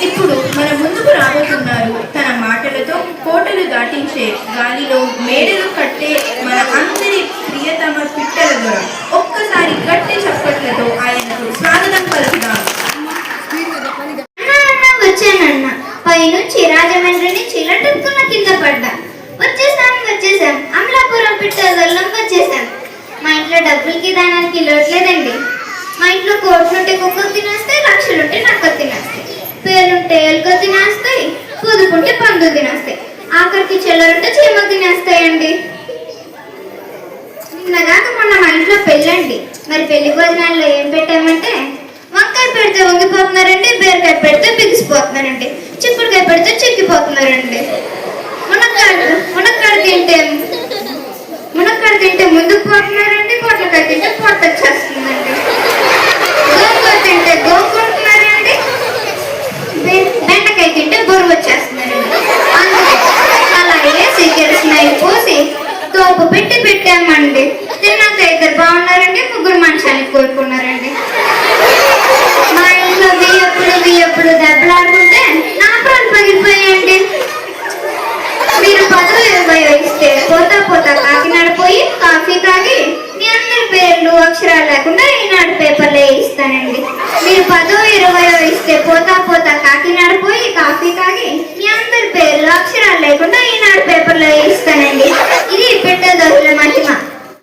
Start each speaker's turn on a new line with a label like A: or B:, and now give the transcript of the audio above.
A: ఇప్పుడు మన ముందుకు రాబోతున్నారు తన మాటలతో కోటలు దాటించే గాలిలో మేడలు కట్టే మన అందరి ప్రియతమ పిట్టల దొర. ఒక్కసారి గట్టి చప్పట్లతో ఆయనకు స్వాగతం పలుకుదాం.
B: వచ్చానన్న పైనుంచి రాజమండ్రి నుంచి లటుక్కున కింద పడ్డా. వచ్చేసాం అమలాపురం పిట్టదొల్లం వచ్చేసాం. మా ఇంట్లో డబ్బులకి దానానికి లోట్లేదండి. మా ఇంట్లో కోట్లుంటే కుక్కలు తినేస్తాయి, లక్షలుంటే నక్కలు తినేస్తాయి, పేర్లుంటే ఎలుకలు తినేస్తాయి, పొదుపుంటే పందులు తినేస్తాయి, ఆఖరికి చిల్లరుంటే చీమలు తినేస్తాయండి. నిన్నగాక మొన్న మా ఇంట్లో పెళ్ళండి. మరి పెళ్లి భోజనాల్లో ఏం పెట్టామంటే వంకాయ పెడితే వంగిపోతున్నారండి, బీరకాయ పెడితే బిగిసిపోతున్నారండి, చిక్కుడుకాయ పెడితే చిక్కిపోతున్నారండి, మునక్కాడ తింటే ముందుకు పోతున్నారండి, పొట్లకాయ తింటే పొట్ట వచ్చేస్తుందండి, గోంగూర తింటే గోంగుంటున్నారండి, బెండకాయ తింటే బరువు వచ్చేస్తున్నారండి. అందుకే అలా వేసి కిరసనాయి పోసి తోపు పెట్టామండి. తిన్నాక ఇద్దరు బాగున్నారండి, ముగ్గురు మనుషానికి కోరుకున్నారండి. మా ఇంట్లో బియ్యప్పుడు దెబ్బలాడుకుంటే నా ప్రాణం పగిలిపోయాయండి. మీరు 10-20 ఇస్తే పోతా కాకినాడ పోయి కాఫీ తాగి మీ అందరి పేర్లు అక్షరాలు లేకుండా ఈనాడు పేపర్లో వేయిస్తానండి. మీరు 10-20 ఇస్తే పోతా కాకినాడ పోయి కాఫీ తాగి మీ అందరి పేర్లు అక్షరాలు లేకుండా ఈనాడు పేపర్లో వేయిస్తానండి. ఇది పిట్టదొరల మహిమ.